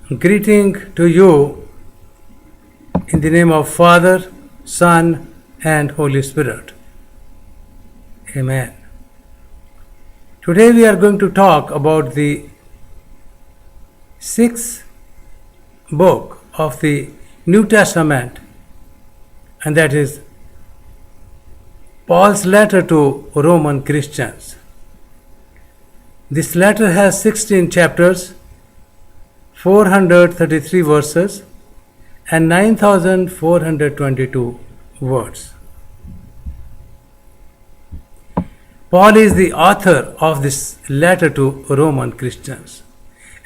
Greeting to you in the name of Father, Son, and Holy Spirit. Amen. Today we are going to talk about the sixth book of the New Testament, and that is Paul's letter to Roman Christians. This letter has 16 chapters, 433 verses, and 9,422 words. Paul is the author of this letter to Roman Christians,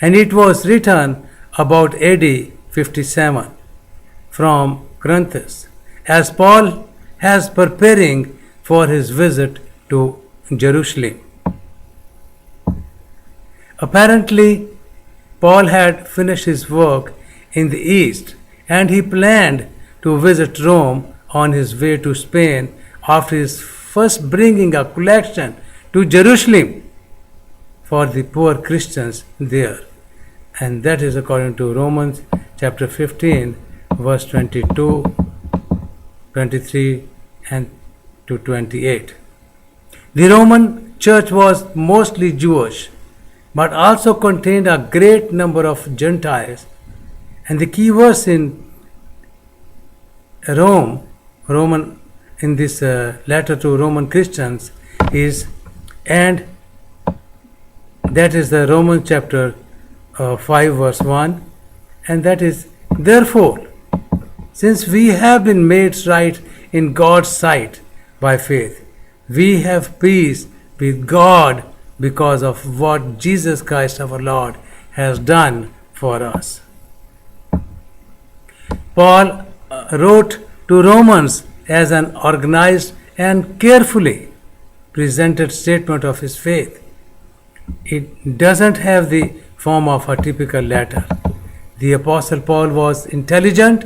and it was written about AD 57 from Corinth, as Paul has preparing for his visit to Jerusalem. Apparently, Paul had finished his work in the East, and he planned to visit Rome on his way to Spain after his first bringing a collection to Jerusalem for the poor Christians there. And that is according to Romans chapter 15, verse 22, 23, and to 28. The Roman church was mostly Jewish, but also contained a great number of Gentiles. And the key verse in Roman in this letter to Roman Christians is, and that is the Romans chapter 5 verse 1, and that is, therefore, since we have been made right in God's sight by faith, we have peace with God because of what Jesus Christ our Lord has done for us. Paul wrote to Romans as an organized and carefully presented statement of his faith. It doesn't have the form of a typical letter. The Apostle Paul was intelligent,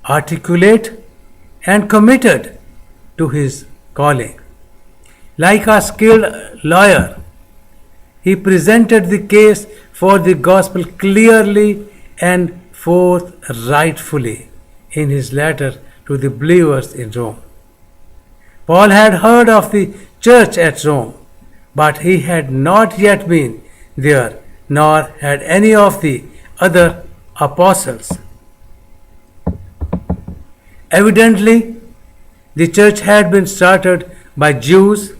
articulate, and committed to his calling. Like a skilled lawyer, he presented the case for the gospel clearly and forthrightfully in his letter to the believers in Rome. Paul had heard of the church at Rome, but he had not yet been there, nor had any of the other apostles. Evidently, the church had been started by Jews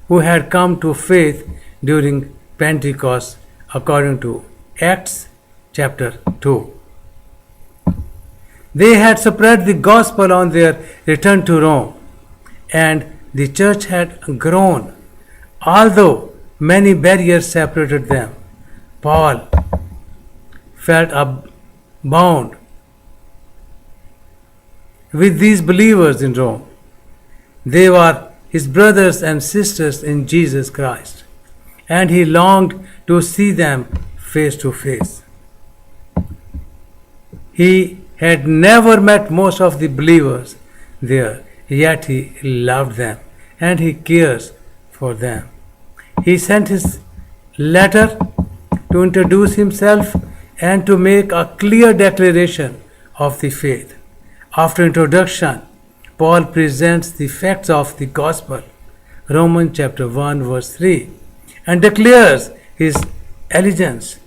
who had come to faith during Pentecost, according to Acts chapter 2. They had spread the gospel on their return to Rome, and the church had grown, although many barriers separated them. Paul felt bound with these believers in Rome. They were his brothers and sisters in Jesus Christ, and he longed to see them face to face. He had never met most of the believers there, yet he loved them and he cares for them. He sent his letter to introduce himself and to make a clear declaration of the faith. After introduction, Paul presents the facts of the gospel, Romans chapter 1 verse 3, and declares his allegiance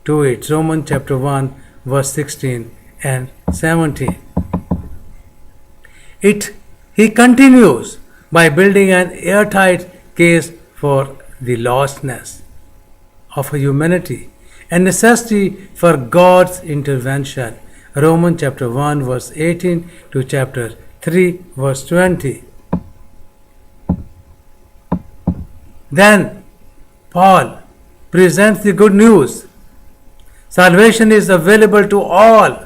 to it, Romans chapter 1 verse 16 and 17. He continues by building an airtight case for the lostness of humanity and necessity for God's intervention, Romans chapter 1 verse 18 to chapter 3 verse 20. Then Paul presents the good news. Salvation is available to all,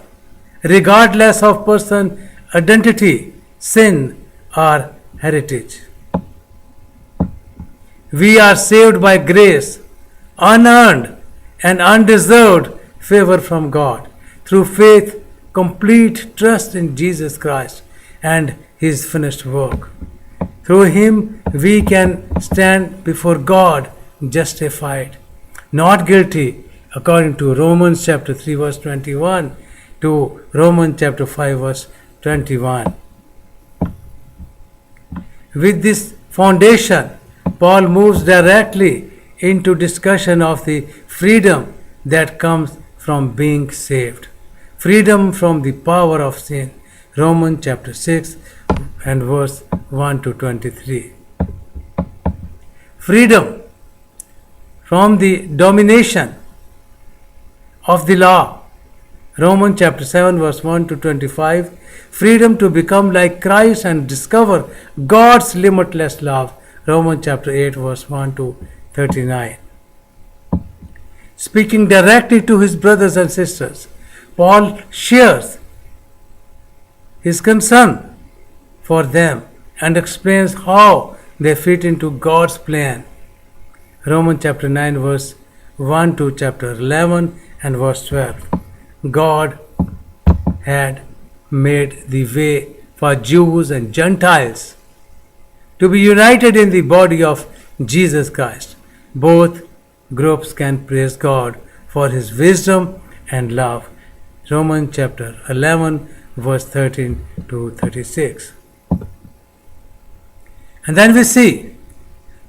regardless of person, identity, sin, or heritage. We are saved by grace, unearned and undeserved favor from God, through faith, complete trust in Jesus Christ and his finished work. Through him we can stand before God justified, not guilty according to Romans chapter 3 verse 21 to Romans chapter 5 verse 21. With this foundation, Paul moves directly into discussion of the freedom that comes from being saved. Freedom from the power of sin. Romans chapter 6 and verse 1 to 23. Freedom from the domination of the law. Romans chapter 7 verse 1 to 25. Freedom to become like Christ and discover God's limitless love. Romans chapter 8 verse 1 to 39. Speaking directly to his brothers and sisters, Paul shares his concern for them and explains how they fit into God's plan. Romans chapter 9 verse 1 to chapter 11 and verse 12. God had made the way for Jews and Gentiles to be united in the body of Jesus Christ. Both groups can praise God for his wisdom and love. Romans chapter 11 verse 13 to 36. And then we see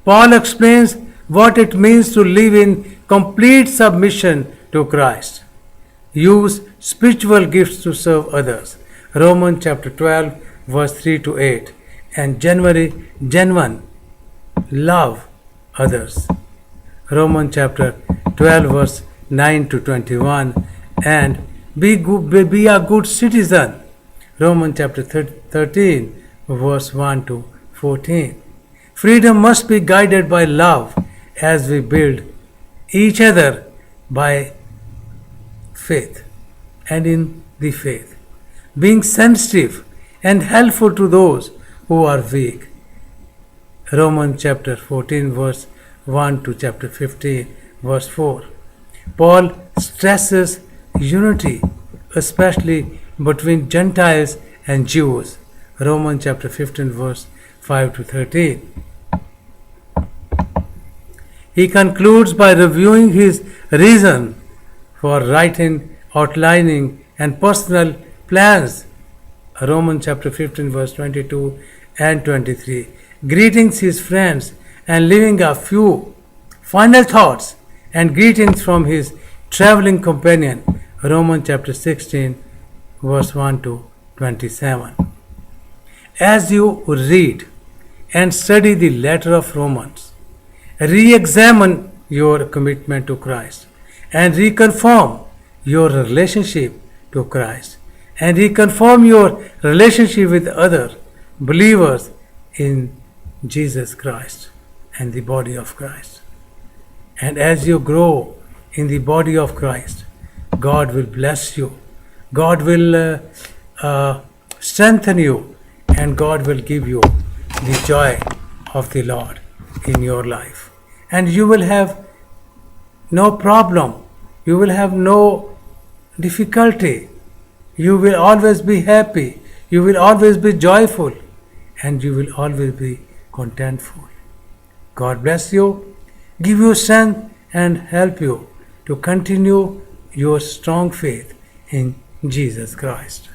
Paul explains what it means to live in complete submission to Christ. Use spiritual gifts to serve others. Romans chapter 12 verse 3 to 8. And genuine love others. Romans chapter 12 verse 9 to 21. And be a good citizen. Romans chapter 13 verse 1 to 14. Freedom must be guided by love as we build each other by faith and in the faith. Being sensitive and helpful to those who are weak. Romans chapter 14 verse 1 to chapter 15 verse 4. Paul stresses unity, especially between Gentiles and Jews. Romans chapter 15 verse 5 to 13. He concludes by reviewing his reason for writing, outlining, and personal plans. Romans chapter 15 verse 22 and 23. Greetings his friends and leaving a few final thoughts and greetings from his traveling companion. Romans chapter 16 verse 1 to 27. As you read and study the letter of Romans, re-examine your commitment to Christ and reconfirm your relationship to Christ and reconfirm your relationship with other believers in Jesus Christ and the body of Christ. And as you grow in the body of Christ, God will bless you. God will strengthen you, and God will give you the joy of the Lord in your life. And you will have no problem. You will have no difficulty. You will always be happy. You will always be joyful. And you will always be contentful. God bless you, give you strength, and help you to continue your strong faith in Jesus Christ.